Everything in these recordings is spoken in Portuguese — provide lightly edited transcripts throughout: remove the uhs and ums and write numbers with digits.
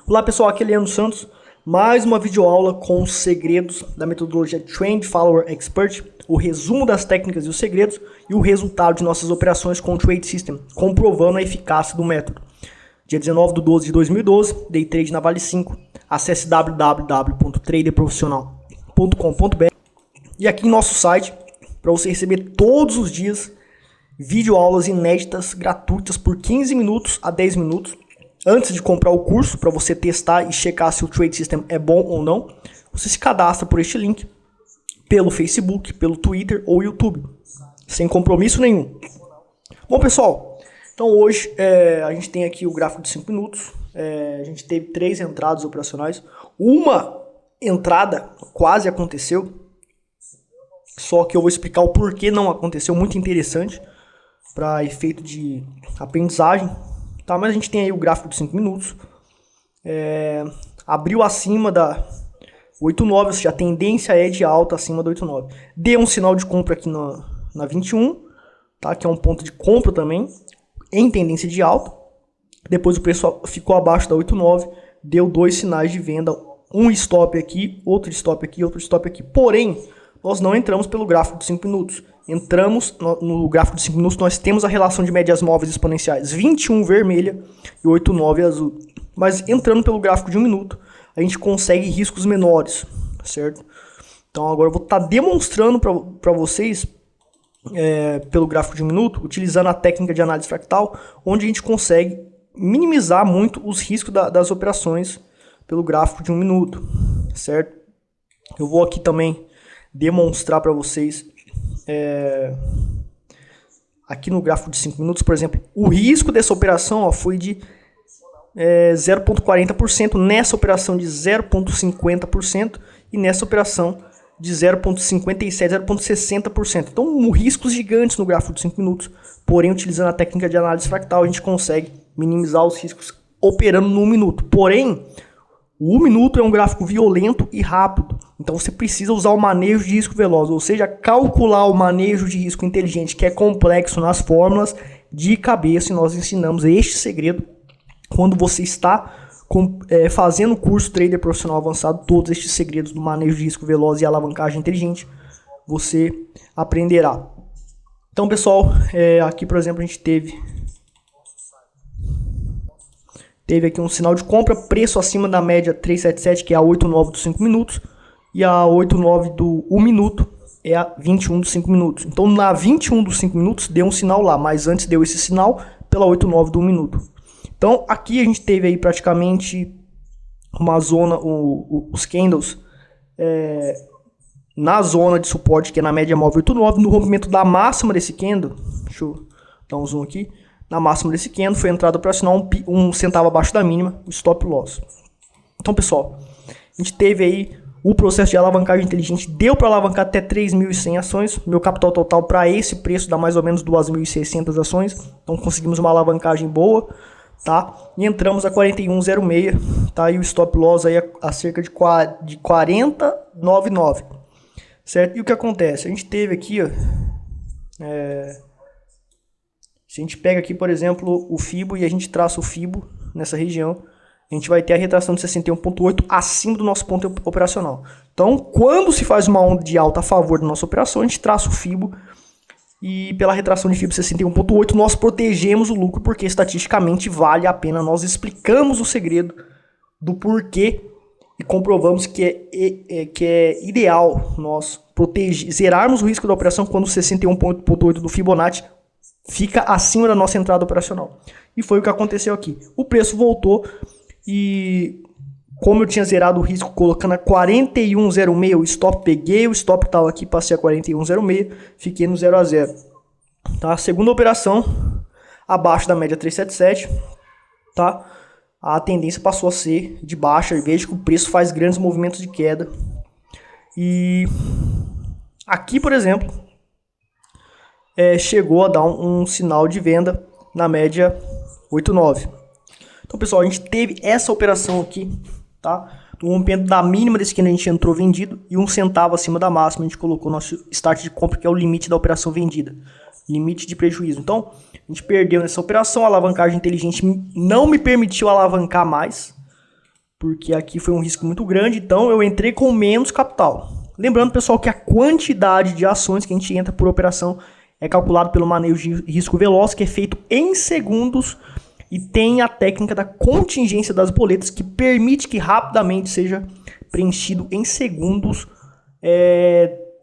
Olá pessoal, aqui é Leandro Santos, mais uma videoaula com os segredos da metodologia Trend Follower Expert, o resumo das técnicas e os segredos e o resultado de nossas operações com o Trade System, comprovando a eficácia do método. Dia 19/12/2012, Day Trade na Vale 5, acesse www.traderprofissional.com.br e aqui em nosso site, para você receber todos os dias videoaulas inéditas, gratuitas por 15 minutos a 10 minutos, antes de comprar o curso, para você testar e checar se o Trade System é bom ou não, você se cadastra por este link, pelo Facebook, pelo Twitter ou YouTube, sem compromisso nenhum. Bom pessoal, então hoje a gente tem aqui o gráfico de 5 minutos, a gente teve 3 entradas operacionais, uma entrada quase aconteceu, só que eu vou explicar o porquê não aconteceu, muito interessante, para efeito de aprendizagem. Tá, mas a gente tem aí o gráfico de 5 minutos, abriu acima da 8,9, ou seja, a tendência é de alta acima da 8,9. Deu um sinal de compra aqui na 21, tá, que é um ponto de compra também, em tendência de alta. Depois o preço ficou abaixo da 8,9, deu 2 sinais de venda, um stop aqui, outro stop aqui, outro stop aqui. Porém, nós não entramos pelo gráfico de 5 minutos. Entramos no gráfico de 5 minutos, nós temos a relação de médias móveis exponenciais 21 vermelha e 8,9 azul. Mas entrando pelo gráfico de 1 minuto, a gente consegue riscos menores, certo? Então agora eu vou estar demonstrando para vocês, pelo gráfico de 1 minuto, utilizando a técnica de análise fractal, onde a gente consegue minimizar muito os riscos das operações pelo gráfico de 1 minuto, certo? Eu vou aqui também demonstrar para vocês aqui no gráfico de 5 minutos, por exemplo, o risco dessa operação foi de 0,40%, nessa operação de 0,50% e nessa operação de 0,57%, 0,60%. Então, riscos gigantes no gráfico de 5 minutos, porém, utilizando a técnica de análise fractal, a gente consegue minimizar os riscos operando no 1 minuto. Porém, o 1 minuto é um gráfico violento e rápido, então você precisa usar o manejo de risco veloz, ou seja, calcular o manejo de risco inteligente, que é complexo nas fórmulas de cabeça, e nós ensinamos este segredo quando você está fazendo o curso Trader Profissional Avançado. Todos estes segredos do manejo de risco veloz e alavancagem inteligente você aprenderá. Então pessoal, aqui por exemplo a gente teve aqui um sinal de compra, preço acima da média 377, que é a 8,9 dos 5 minutos, e a 8,9 do 1 minuto é a 21 dos 5 minutos. Então na 21 dos 5 minutos deu um sinal lá, mas antes deu esse sinal pela 8,9 do 1 minuto. Então aqui a gente teve aí praticamente uma zona, os candles na zona de suporte, que é na média móvel 8,9, no rompimento da máxima desse candle, deixa eu dar um zoom aqui, na máxima desse candle foi entrada operacional 1 centavo abaixo da mínima, o stop loss. Então pessoal, a gente teve aí o processo de alavancagem inteligente, deu para alavancar até 3.100 ações, meu capital total para esse preço dá mais ou menos 2.600 ações, então conseguimos uma alavancagem boa, tá? E entramos a 41,06, tá? E o stop loss aí a cerca de 40,99, certo? E o que acontece? A gente teve aqui, ó, se a gente pega aqui, por exemplo, o FIBO e a gente traça o FIBO nessa região, a gente vai ter a retração de 61,8 acima do nosso ponto operacional. Então, quando se faz uma onda de alta a favor da nossa operação, a gente traça o FIBO e pela retração de FIBO 61,8 nós protegemos o lucro, porque estatisticamente vale a pena. Nós explicamos o segredo do porquê e comprovamos que é ideal nós zerarmos o risco da operação quando o 61,8 do Fibonacci fica acima da nossa entrada operacional. E foi o que aconteceu aqui. O preço voltou e, como eu tinha zerado o risco colocando a 41,06, o stop, peguei o stop que estava aqui, passei a 41,06, fiquei no 0 a 0. Tá? A segunda operação, abaixo da média 377, tá? A tendência passou a ser de baixa, e veja que o preço faz grandes movimentos de queda. E aqui, por exemplo, chegou a dar um sinal de venda na média 8,9. Então pessoal, a gente teve essa operação aqui, tá? No rompimento da mínima desse que a gente entrou vendido e 1 centavo acima da máxima a gente colocou nosso start de compra, que é o limite da operação vendida, limite de prejuízo. Então a gente perdeu nessa operação, a alavancagem inteligente não me permitiu alavancar mais, porque aqui foi um risco muito grande, então eu entrei com menos capital. Lembrando, pessoal, que a quantidade de ações que a gente entra por operação é calculado pelo manejo de risco veloz, que é feito em segundos, e tem a técnica da contingência das boletas, que permite que rapidamente seja preenchido em segundos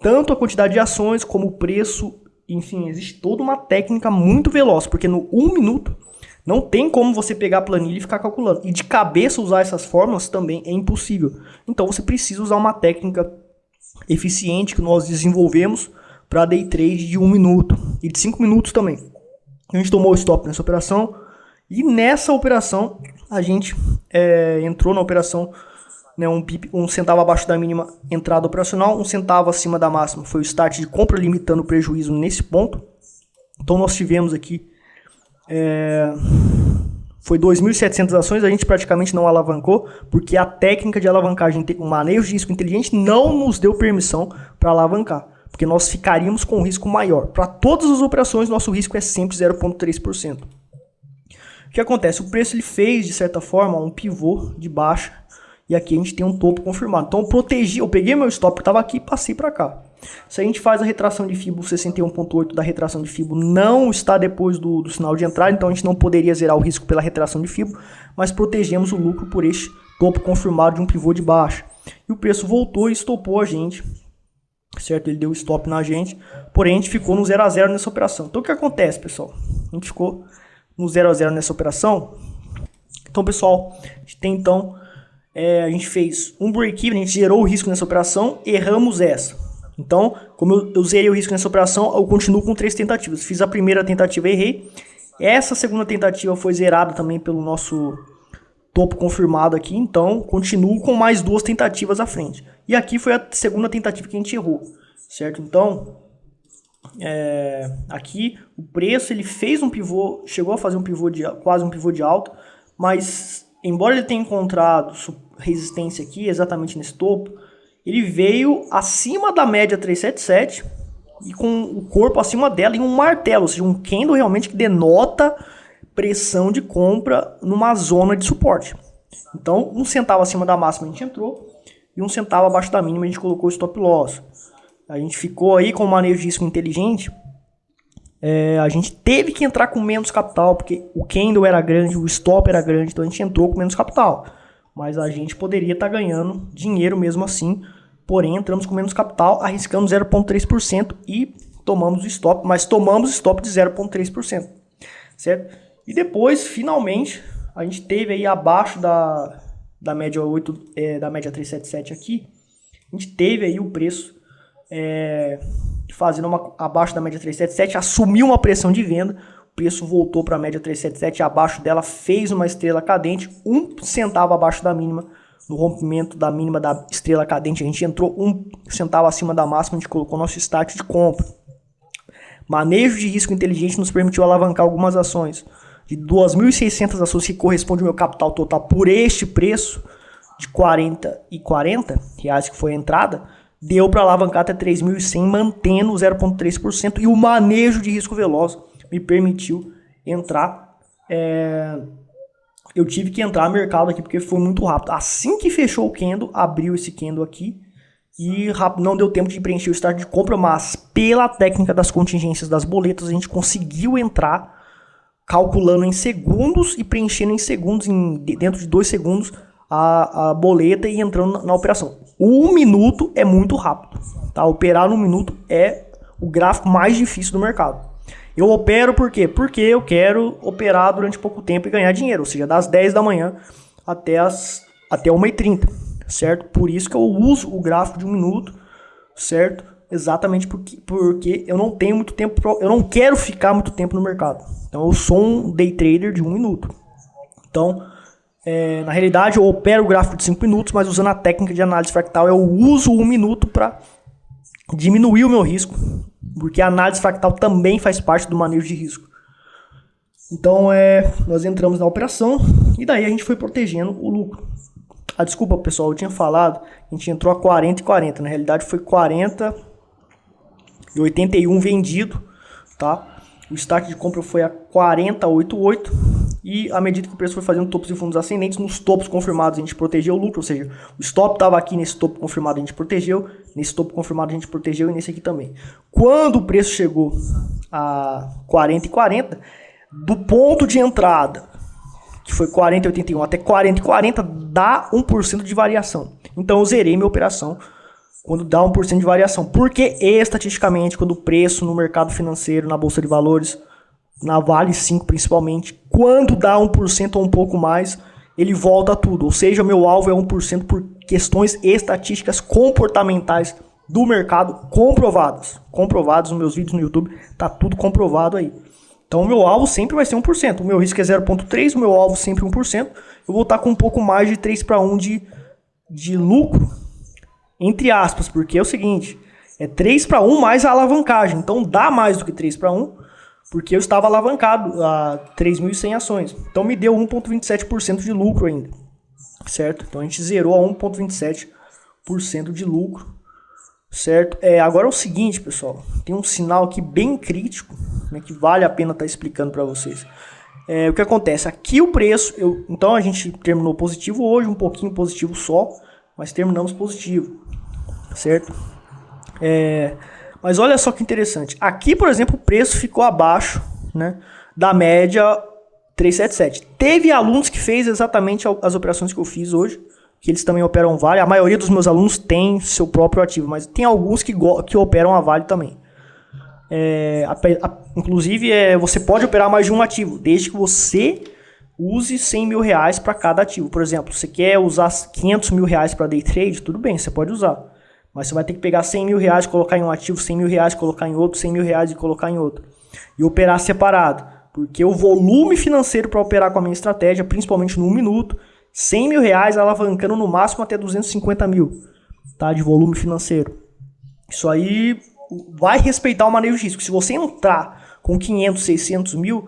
tanto a quantidade de ações como o preço. Enfim, existe toda uma técnica muito veloz, porque no 1 minuto não tem como você pegar a planilha e ficar calculando. E de cabeça usar essas fórmulas também é impossível. Então você precisa usar uma técnica eficiente que nós desenvolvemos para day trade de 1 minuto e de 5 minutos também. A gente tomou o stop nessa operação, e nessa operação a gente entrou na operação, né, um centavo abaixo da mínima entrada operacional, 1 centavo acima da máxima foi o start de compra, limitando o prejuízo nesse ponto. Então nós tivemos aqui foi 2.700 ações, a gente praticamente não alavancou, porque a técnica de alavancagem, o manejo de risco inteligente, não nos deu permissão para alavancar, porque nós ficaríamos com um risco maior. Para todas as operações, nosso risco é sempre 0,3%. O que acontece? O preço ele fez, de certa forma, um pivô de baixa, e aqui a gente tem um topo confirmado. Então eu peguei meu stop que estava aqui e passei para cá. Se a gente faz a retração de FIBO, 61,8 da retração de FIBO não está depois do sinal de entrada, então a gente não poderia zerar o risco pela retração de FIBO, mas protegemos o lucro por este topo confirmado de um pivô de baixa. E o preço voltou e estopou a gente, certo? Ele deu stop na gente, porém a gente ficou no 0 a 0 nessa operação. Então o que acontece, pessoal? A gente ficou no 0 a 0 nessa operação. Então, pessoal, a gente tem a gente fez um break-even, a gente gerou o risco nessa operação, erramos essa. Então, como eu zerei o risco nessa operação, eu continuo com 3 tentativas. Fiz a primeira tentativa e errei. Essa segunda tentativa foi zerada também pelo nosso topo confirmado aqui. Então, continuo com mais 2 tentativas à frente. E aqui foi a segunda tentativa que a gente errou, certo? Então, aqui o preço ele fez um pivô, chegou a fazer quase um pivô de alta, mas embora ele tenha encontrado resistência aqui, exatamente nesse topo, ele veio acima da média 377 e com o corpo acima dela em um martelo, ou seja, um candle realmente que denota pressão de compra numa zona de suporte. Então, 1 centavo acima da máxima a gente entrou e 1 centavo abaixo da mínima a gente colocou o stop loss. A gente ficou aí com o manejo de risco inteligente. A gente teve que entrar com menos capital, porque o candle era grande, o stop era grande, então a gente entrou com menos capital. Mas a gente poderia estar ganhando dinheiro mesmo assim, porém entramos com menos capital, arriscamos 0,3% e tomamos o stop, mas tomamos o stop de 0,3%, certo? E depois, finalmente, a gente teve aí abaixo da média 8, da média 377 aqui, a gente teve aí o preço fazendo abaixo da média 377, assumiu uma pressão de venda, o preço voltou para a média 377, abaixo dela fez uma estrela cadente, 1 centavo abaixo da mínima, no rompimento da mínima da estrela cadente, a gente entrou 1 centavo acima da máxima, a gente colocou nosso start de compra. Manejo de risco inteligente nos permitiu alavancar algumas ações, de 2.600 ações que corresponde ao meu capital total por este preço, de R$40,40 que foi a entrada, deu para alavancar até 3.100, mantendo 0,3%, e o manejo de risco veloz me permitiu entrar. Eu tive que entrar no mercado aqui porque foi muito rápido. Assim que fechou o candle, abriu esse candle aqui e não deu tempo de preencher o start de compra, mas pela técnica das contingências das boletas a gente conseguiu entrar calculando em segundos e preenchendo em segundos, dentro de 2 segundos a boleta e entrando na operação. 1 minuto é muito rápido, tá? Operar no 1 minuto é o gráfico mais difícil do mercado. Eu opero por quê? Porque eu quero operar durante pouco tempo e ganhar dinheiro, ou seja, das 10 da manhã até 1h30, certo? Por isso que eu uso o gráfico de 1 minuto, certo? Exatamente porque eu não tenho muito tempo, eu não quero ficar muito tempo no mercado. Então eu sou um day trader de 1 minuto. Então, na realidade eu opero o gráfico de 5 minutos, mas usando a técnica de análise fractal eu uso 1 minuto para diminuir o meu risco, porque a análise fractal também faz parte do manejo de risco. Então nós entramos na operação e daí a gente foi protegendo o lucro. Desculpa, pessoal, eu tinha falado, a gente entrou a 40,40, na realidade foi 40,81 vendido, tá? O start de compra foi a 40,88 e à medida que o preço foi fazendo topos e fundos ascendentes, nos topos confirmados a gente protegeu o lucro, ou seja, o stop estava aqui nesse topo confirmado a gente protegeu, nesse topo confirmado a gente protegeu e nesse aqui também. Quando o preço chegou a 40,40, do ponto de entrada, que foi 40,81 até 40,40, dá 1% de variação. Então eu zerei minha operação quando dá 1% de variação. Porque estatisticamente, quando o preço no mercado financeiro, na Bolsa de Valores, na Vale 5 principalmente, quando dá 1% ou um pouco mais, ele volta a tudo. Ou seja, meu alvo é 1% por questões estatísticas comportamentais do mercado comprovadas. Comprovados nos meus vídeos no YouTube, tá tudo comprovado aí. Então o meu alvo sempre vai ser 1%. O meu risco é 0,3%, o meu alvo sempre 1%. Eu vou estar com um pouco mais de 3-1 de lucro, entre aspas, porque é o seguinte, é 3-1 mais a alavancagem. Então dá mais do que 3-1, porque eu estava alavancado a 3.100 ações. Então me deu 1,27% de lucro ainda, certo? Então a gente zerou a 1,27% de lucro, certo? Agora é o seguinte, pessoal, tem um sinal aqui bem crítico, né, que vale a pena estar explicando para vocês. O que acontece? Aqui o preço, então a gente terminou positivo hoje, um pouquinho positivo só, mas terminamos positivo, certo? Mas olha só que interessante. Aqui, por exemplo, o preço ficou abaixo, né, da média 377. Teve alunos que fez exatamente as operações que eu fiz hoje, que eles também operam Vale. A maioria dos meus alunos tem seu próprio ativo, mas tem alguns que operam a Vale também. Inclusive, você pode operar mais de um ativo, desde que você use 100 mil reais para cada ativo. Por exemplo, você quer usar 500 mil reais para day trade, tudo bem, você pode usar. Mas você vai ter que pegar 100 mil reais e colocar em um ativo, 100 mil reais e colocar em outro, 100 mil reais e colocar em outro. E operar separado. Porque o volume financeiro para operar com a minha estratégia, principalmente no 1 minuto, 100 mil reais alavancando no máximo até 250 mil, tá, de volume financeiro. Isso aí vai respeitar o manejo de risco. Se você entrar com 500, 600 mil,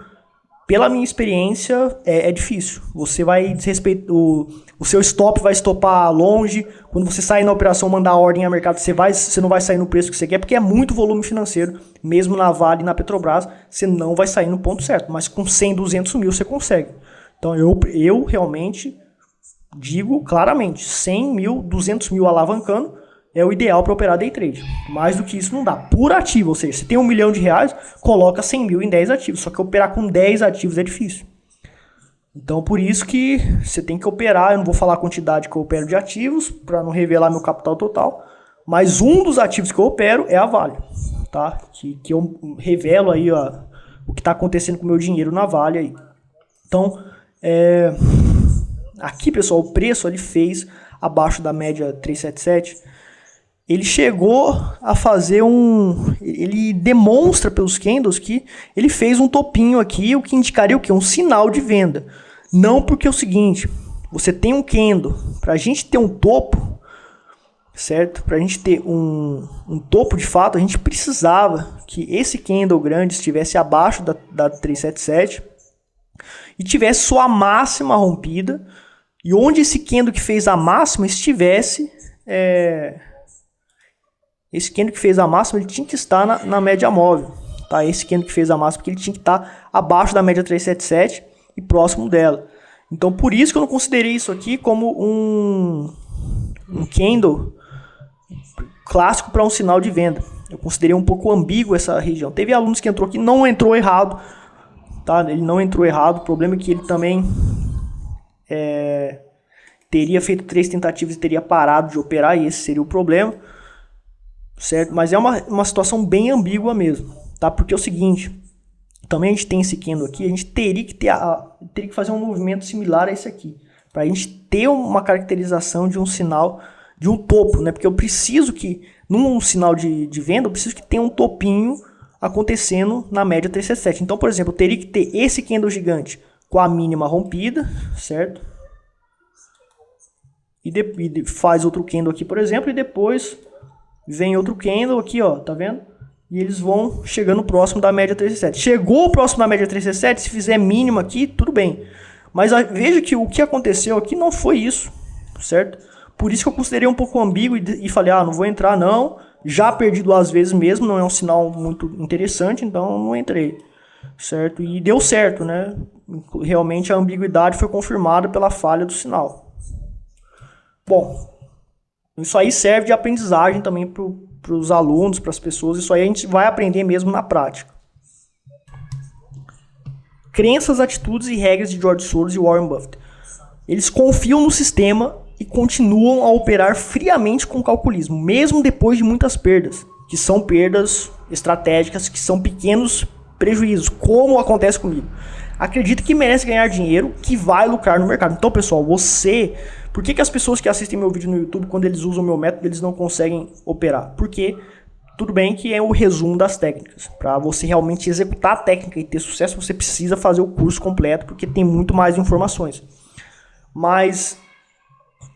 pela minha experiência, é difícil. Você vai desrespeitar, o seu stop vai estopar longe. Quando você sair na operação, mandar a ordem a mercado, você não vai sair no preço que você quer, porque é muito volume financeiro. Mesmo na Vale e na Petrobras, você não vai sair no ponto certo. Mas com 100, 200 mil você consegue. Então eu realmente digo claramente, 100 mil, 200 mil alavancando é o ideal para operar day trade. Mais do que isso não dá. Por ativo, ou seja, se tem 1 milhão de reais, coloca 100 mil em 10 ativos. Só que operar com 10 ativos é difícil. Então, por isso que você tem que operar. Eu não vou falar a quantidade que eu opero de ativos, para não revelar meu capital total. Mas um dos ativos que eu opero é a Vale. Tá? Que eu revelo aí o que está acontecendo com o meu dinheiro na Vale. Aí. Então, aqui, pessoal, o preço ele fez abaixo da média 377. Ele chegou a fazer ele demonstra pelos candles que ele fez um topinho aqui, o que indicaria o quê? Um sinal de venda. Não, porque é o seguinte, você tem um candle, para a gente ter um topo, certo? Para a gente ter um topo de fato, a gente precisava que esse candle grande estivesse abaixo da 377 e tivesse sua máxima rompida, e onde esse candle que fez a máxima estivesse... Esse candle que fez a máxima, ele tinha que estar na média móvel. Tá? Esse candle que fez a máxima, porque ele tinha que estar abaixo da média 377 e próximo dela. Então, por isso que eu não considerei isso aqui como um candle clássico para um sinal de venda. Eu considerei um pouco ambíguo essa região. Teve alunos que entrou aqui, não entrou errado. Tá? Ele não entrou errado. O problema é que ele também teria feito 3 tentativas e teria parado de operar, e esse seria o problema. Certo? Mas é uma situação bem ambígua mesmo, tá? Porque é o seguinte, também a gente tem esse candle aqui, a gente teria que fazer um movimento similar a esse aqui, para a gente ter uma caracterização de um sinal, de um topo, né? Porque eu preciso que, num sinal de venda, eu preciso que tenha um topinho acontecendo na média 377. Então, por exemplo, eu teria que ter esse candle gigante com a mínima rompida, certo? E faz outro candle aqui, por exemplo, e depois... Vem outro candle aqui, ó, tá vendo? E eles vão chegando próximo da média 367. Chegou próximo da média 367, se fizer mínima aqui, tudo bem. Mas veja que o que aconteceu aqui não foi isso, certo? Por isso que eu considerei um pouco ambíguo e falei, não vou entrar não. Já perdi 2 vezes mesmo, não é um sinal muito interessante, então não entrei. certo? E deu certo, né? Realmente a ambiguidade foi confirmada pela falha do sinal. Bom, isso aí serve de aprendizagem também para os alunos, para as pessoas. Isso aí a gente vai aprender mesmo na prática. Crenças, atitudes e regras de George Soros e Warren Buffett. Eles confiam no sistema e continuam a operar friamente com o calculismo, mesmo depois de muitas perdas, que são perdas estratégicas, que são pequenos prejuízos, como acontece comigo. Acredita que merece ganhar dinheiro, que vai lucrar no mercado. Então, pessoal, você... Por que as pessoas que assistem meu vídeo no YouTube, quando eles usam o meu método, eles não conseguem operar? Porque, tudo bem que é o resumo das técnicas. Para você realmente executar a técnica e ter sucesso, você precisa fazer o curso completo, porque tem muito mais informações. Mas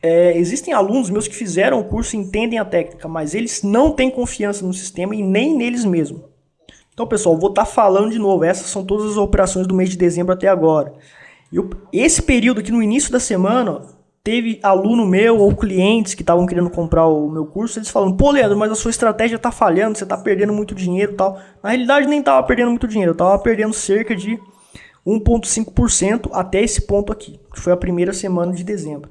existem alunos meus que fizeram o curso e entendem a técnica, mas eles não têm confiança no sistema e nem neles mesmos. Então, pessoal, vou estar falando de novo. Essas são todas as operações do mês de dezembro até agora. Esse período aqui no início da semana, teve aluno meu ou clientes que estavam querendo comprar o meu curso, eles falam: pô, Leandro, mas a sua estratégia está falhando, você está perdendo muito dinheiro e tal. Na realidade, nem estava perdendo muito dinheiro, eu estava perdendo cerca de 1,5% até esse ponto aqui, que foi a primeira semana de dezembro,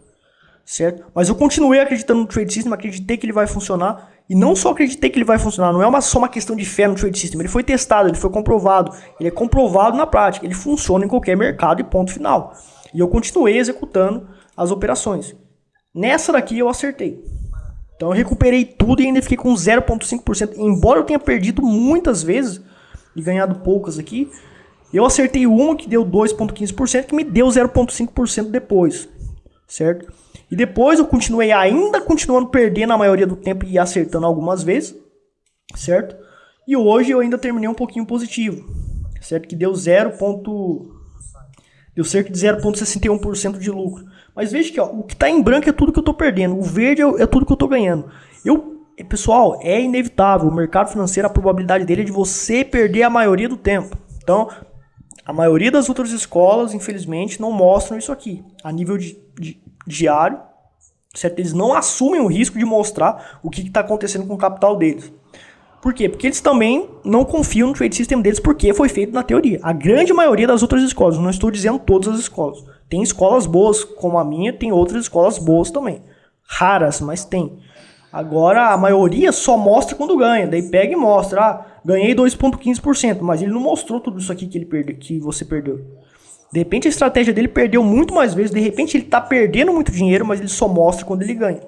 certo? Mas eu continuei acreditando no Trade System, acreditei que ele vai funcionar. E não só acreditei que ele vai funcionar, não é só uma questão de fé no Trade System. Ele foi testado, ele foi comprovado. Ele é comprovado na prática. Ele funciona em qualquer mercado e ponto final. E eu continuei executando as operações. Nessa daqui eu acertei. Então eu recuperei tudo e ainda fiquei com 0,5%. Embora eu tenha perdido muitas vezes e ganhado poucas aqui, eu acertei uma que deu 2,15%, que me deu 0,5% depois, certo? E depois eu continuei continuando perdendo a maioria do tempo e acertando algumas vezes, certo? E hoje eu ainda terminei um pouquinho positivo, certo? Que deu cerca de 0,61% de lucro. Mas veja que o que está em branco é tudo que eu estou perdendo, o verde é tudo que eu estou ganhando. Pessoal, é inevitável, o mercado financeiro, a probabilidade dele é de você perder a maioria do tempo. Então, a maioria das outras escolas, infelizmente, não mostram isso aqui, a nível diário, certo? Eles não assumem o risco de mostrar o que está acontecendo com o capital deles. Por quê? Porque eles também não confiam no trade system deles, porque foi feito na teoria. A grande maioria das outras escolas, não estou dizendo todas as escolas. Tem escolas boas como a minha, tem outras escolas boas também. Raras, mas tem. Agora, a maioria só mostra quando ganha. Daí pega e mostra, ganhei 2,15%, mas ele não mostrou tudo isso aqui que você perdeu. De repente a estratégia dele perdeu muito mais vezes, de repente ele está perdendo muito dinheiro, mas ele só mostra quando ele ganha.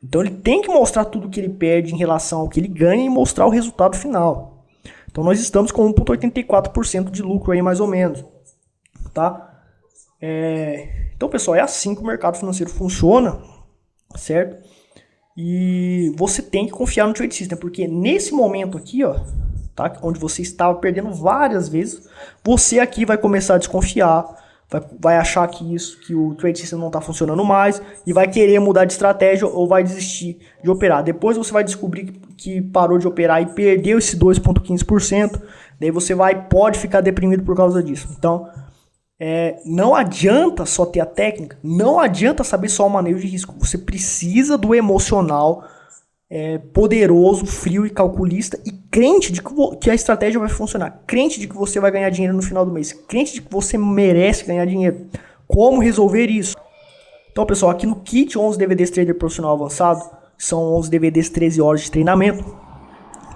Então ele tem que mostrar tudo que ele perde em relação ao que ele ganha e mostrar o resultado final. Então nós estamos com 1,84% de lucro aí mais ou menos. Tá? Então, pessoal, é assim que o mercado financeiro funciona, certo? E você tem que confiar no Trade System, porque nesse momento aqui, ó, tá, onde você estava perdendo várias vezes, você aqui vai começar a desconfiar, vai achar que o Trade System não está funcionando mais e vai querer mudar de estratégia ou vai desistir de operar. Depois você vai descobrir que parou de operar e perdeu esse 2,15%, daí você pode ficar deprimido por causa disso. Então, não adianta só ter a técnica, não adianta saber só o manejo de risco. Você precisa do emocional poderoso, frio e calculista e crente de que a estratégia vai funcionar, crente de que você vai ganhar dinheiro no final do mês, crente de que você merece ganhar dinheiro. Como resolver isso? Então, pessoal, aqui no kit 11 DVDs Trader Profissional Avançado, são 11 DVDs 13 horas de treinamento.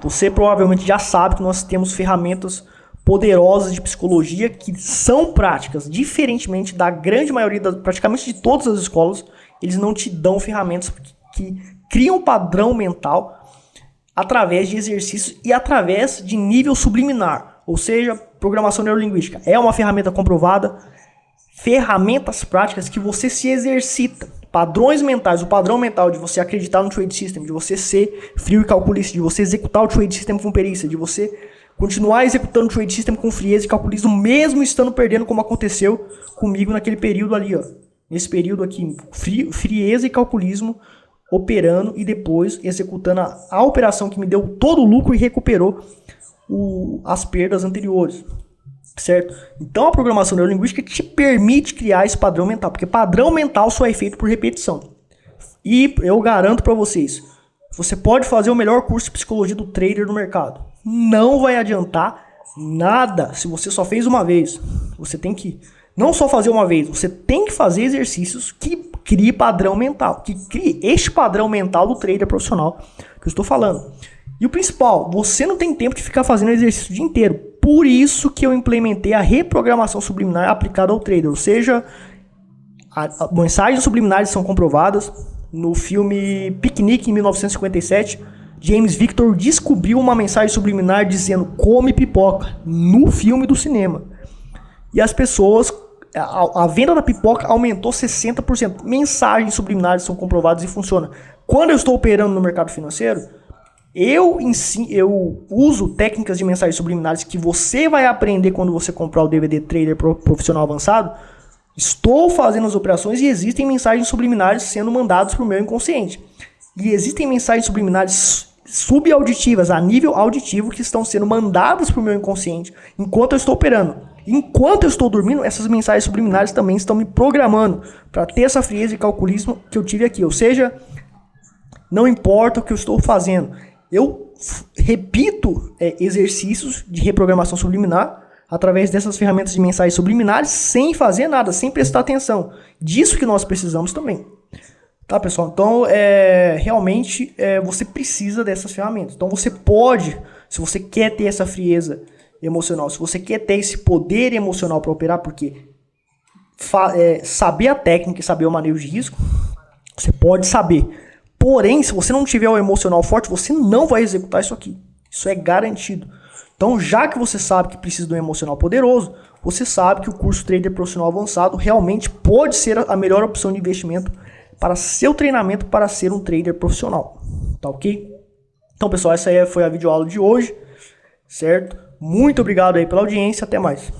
Você provavelmente já sabe que nós temos ferramentas poderosas de psicologia que são práticas, diferentemente da grande maioria, praticamente de todas as escolas. Eles não te dão ferramentas que criam um padrão mental através de exercícios e através de nível subliminar, ou seja, programação neurolinguística. É uma ferramenta comprovada, ferramentas práticas que você se exercita, padrões mentais, o padrão mental de você acreditar no Trade System, de você ser frio e calculista, de você executar o Trade System com perícia, de você continuar executando o Trade System com frieza e calculismo, mesmo estando perdendo, como aconteceu comigo naquele período ali, ó. Nesse período aqui, frieza e calculismo, operando e depois executando a operação que me deu todo o lucro e recuperou as perdas anteriores, certo? Então a programação neurolinguística te permite criar esse padrão mental, porque padrão mental só é feito por repetição. E eu garanto para vocês, você pode fazer o melhor curso de psicologia do trader no mercado, não vai adiantar Nada. Se você só fez uma vez, você tem que não só fazer uma vez, você tem que fazer exercícios que criem padrão mental, que crie este padrão mental do trader profissional que eu estou falando. E o principal, você não tem tempo de ficar fazendo exercício o dia inteiro. Por isso que eu implementei a reprogramação subliminar aplicada ao trader. Ou seja, mensagens subliminares são comprovadas. No filme Piquenique, em 1957, James Victor descobriu uma mensagem subliminar dizendo come pipoca no filme do cinema. E as pessoas, a venda da pipoca aumentou 60%. Mensagens subliminares são comprovadas e funcionam. Quando eu estou operando no mercado financeiro, eu uso técnicas de mensagens subliminares que você vai aprender quando você comprar o DVD Trader Profissional Avançado. Estou fazendo as operações e existem mensagens subliminares sendo mandadas para o meu inconsciente. E existem mensagens subliminares subauditivas, a nível auditivo, que estão sendo mandadas para o meu inconsciente enquanto eu estou operando. Enquanto eu estou dormindo, essas mensagens subliminares também estão me programando para ter essa frieza e calculismo que eu tive aqui. Ou seja, não importa o que eu estou fazendo, eu repito exercícios de reprogramação subliminar através dessas ferramentas de mensagens subliminares sem fazer nada, sem prestar atenção. Disso que nós precisamos também. Tá, pessoal? Então, realmente, você precisa dessas ferramentas. Então, você pode, se você quer ter essa frieza emocional, se você quer ter esse poder emocional para operar, porque saber a técnica e saber o manejo de risco, você pode saber. Porém, se você não tiver o emocional forte, você não vai executar isso aqui. Isso é garantido. Então, já que você sabe que precisa de um emocional poderoso, você sabe que o curso Trader Profissional Avançado realmente pode ser a melhor opção de investimento para seu treinamento para ser um trader profissional. Tá ok? Então, pessoal, essa aí foi a videoaula de hoje, certo? Muito obrigado aí pela audiência, até mais.